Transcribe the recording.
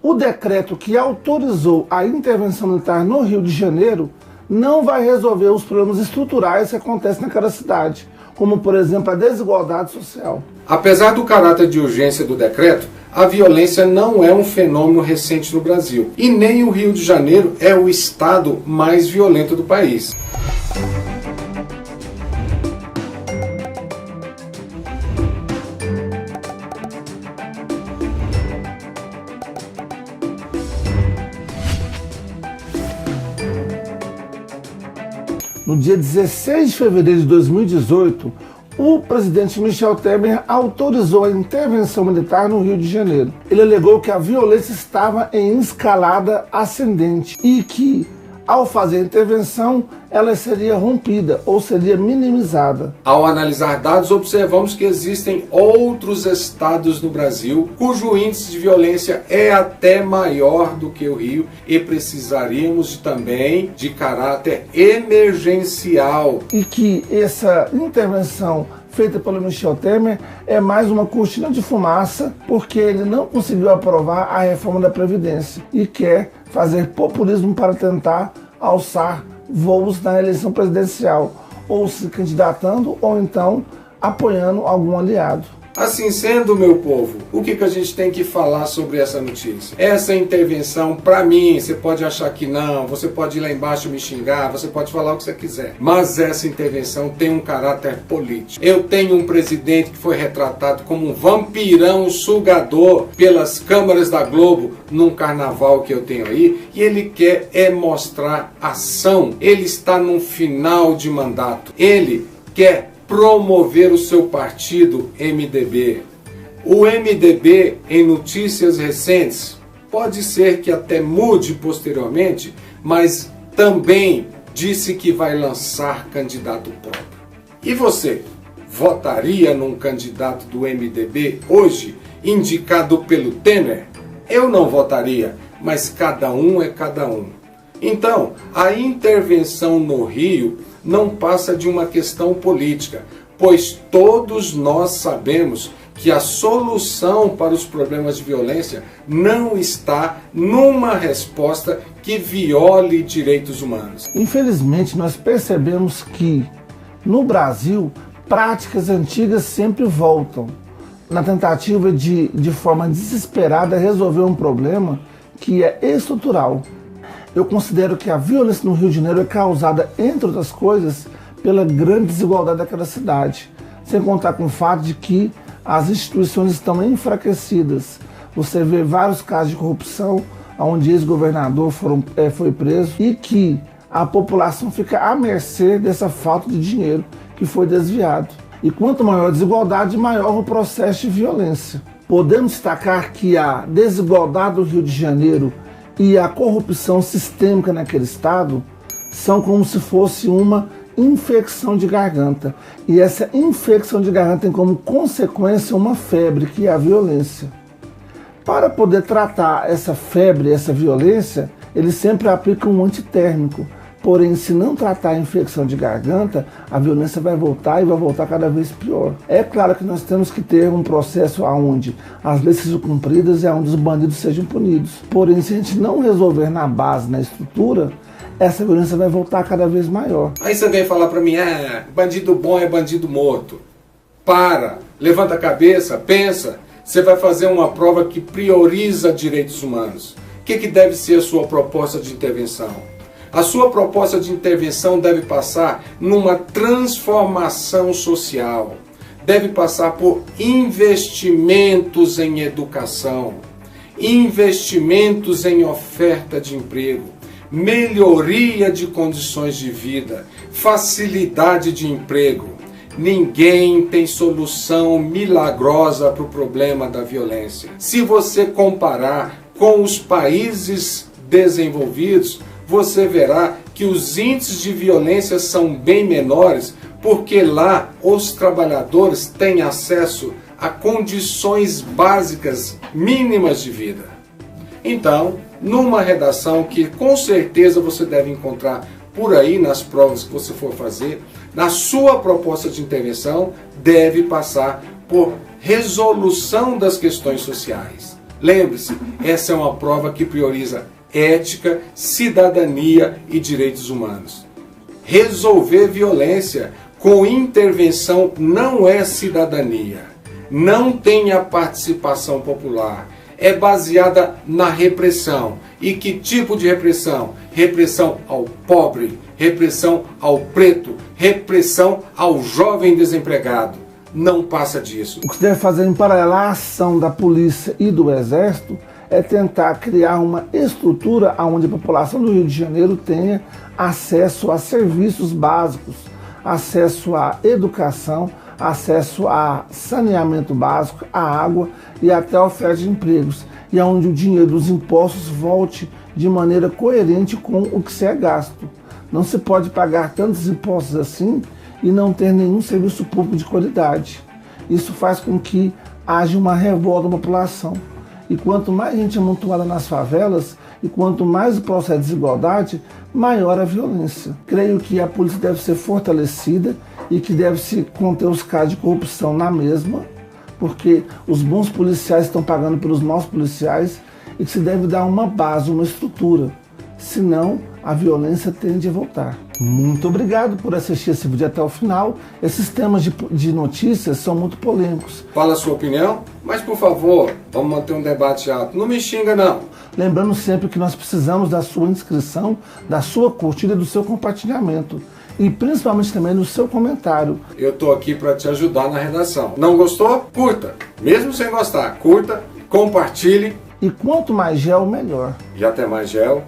O decreto que autorizou a intervenção militar no Rio de Janeiro não vai resolver os problemas estruturais que acontecem naquela cidade, como, por exemplo, a desigualdade social. Apesar do caráter de urgência do decreto, a violência não é um fenômeno recente no Brasil. E nem o Rio de Janeiro é o estado mais violento do país. No dia 16 de fevereiro de 2018, o presidente Michel Temer autorizou a intervenção militar no Rio de Janeiro. Ele alegou que a violência estava em escalada ascendente e que, ao fazer a intervenção, ela seria rompida ou seria minimizada. Ao analisar dados, observamos que existem outros estados no Brasil cujo índice de violência é até maior do que o Rio e precisaríamos também de caráter emergencial. E que essa intervenção feita pelo Michel Temer é mais uma cortina de fumaça, porque ele não conseguiu aprovar a reforma da Previdência e quer fazer populismo para tentar alçar voos na eleição presidencial, ou se candidatando ou então apoiando algum aliado. Assim sendo, meu povo, o que a gente tem que falar sobre essa notícia? Essa intervenção, para mim, você pode achar que não, você pode ir lá embaixo me xingar, você pode falar o que você quiser, mas essa intervenção tem um caráter político. Eu tenho um presidente que foi retratado como um vampirão sugador pelas câmeras da Globo num carnaval que eu tenho aí, e ele quer mostrar ação. Ele está num final de mandato. Ele quer promover o seu partido MDB. O MDB, em notícias recentes, pode ser que até mude posteriormente, mas também disse que vai lançar candidato próprio. E você, votaria num candidato do MDB hoje, indicado pelo Temer? Eu não votaria, mas cada um é cada um. Então, a intervenção no Rio não passa de uma questão política, pois todos nós sabemos que a solução para os problemas de violência não está numa resposta que viole direitos humanos. Infelizmente, nós percebemos que, no Brasil, práticas antigas sempre voltam, na tentativa de forma desesperada, resolver um problema que é estrutural. Eu considero que a violência no Rio de Janeiro é causada, entre outras coisas, pela grande desigualdade daquela cidade, sem contar com o fato de que as instituições estão enfraquecidas. Você vê vários casos de corrupção, onde ex-governador foi preso, e que a população fica à mercê dessa falta de dinheiro que foi desviado. E quanto maior a desigualdade, maior o processo de violência. Podemos destacar que a desigualdade do Rio de Janeiro e a corrupção sistêmica naquele estado são como se fosse uma infecção de garganta. E essa infecção de garganta tem como consequência uma febre, que é a violência. Para poder tratar essa febre, essa violência, eles sempre aplicam um antitérmico. Porém, se não tratar a infecção de garganta, a violência vai voltar e vai voltar cada vez pior. É claro que nós temos que ter um processo onde as leis sejam cumpridas e onde os bandidos sejam punidos. Porém, se a gente não resolver na base, na estrutura, essa violência vai voltar cada vez maior. Aí você vem falar para mim, bandido bom é bandido morto. Para, levanta a cabeça, pensa, você vai fazer uma prova que prioriza direitos humanos. O que deve ser a sua proposta de intervenção? A sua proposta de intervenção deve passar numa transformação social. Deve passar por investimentos em educação, investimentos em oferta de emprego, melhoria de condições de vida, facilidade de emprego. Ninguém tem solução milagrosa para o problema da violência. Se você comparar com os países desenvolvidos, você verá que os índices de violência são bem menores, porque lá os trabalhadores têm acesso a condições básicas mínimas de vida. Então, numa redação que com certeza você deve encontrar por aí nas provas que você for fazer, na sua proposta de intervenção deve passar por resolução das questões sociais. Lembre-se, essa é uma prova que prioriza ética, cidadania e direitos humanos. Resolver violência com intervenção não é cidadania, não tem a participação popular, é baseada na repressão. E que tipo de repressão? Repressão ao pobre, repressão ao preto, repressão ao jovem desempregado. Não passa disso. O que se deve fazer em paralelo à ação da polícia e do exército é tentar criar uma estrutura onde a população do Rio de Janeiro tenha acesso a serviços básicos, acesso à educação, acesso a saneamento básico, à água e até a oferta de empregos, e onde o dinheiro dos impostos volte de maneira coerente com o que se é gasto. Não se pode pagar tantos impostos assim e não ter nenhum serviço público de qualidade. Isso faz com que haja uma revolta da população. E quanto mais gente amontoada nas favelas, e quanto mais o processo de desigualdade, maior a violência. Creio que a polícia deve ser fortalecida e que deve-se conter os casos de corrupção na mesma, porque os bons policiais estão pagando pelos maus policiais, e que se deve dar uma base, uma estrutura. Senão, a violência tende a voltar. Muito obrigado por assistir esse vídeo até o final. Esses temas de notícias são muito polêmicos. Fala a sua opinião, mas por favor, vamos manter um debate alto. Não me xinga não. Lembrando sempre que nós precisamos da sua inscrição, da sua curtida, do seu compartilhamento. E principalmente também do seu comentário. Eu estou aqui para te ajudar na redação. Não gostou? Curta. Mesmo sem gostar, curta, compartilhe. E quanto mais gel, melhor. E até mais gel.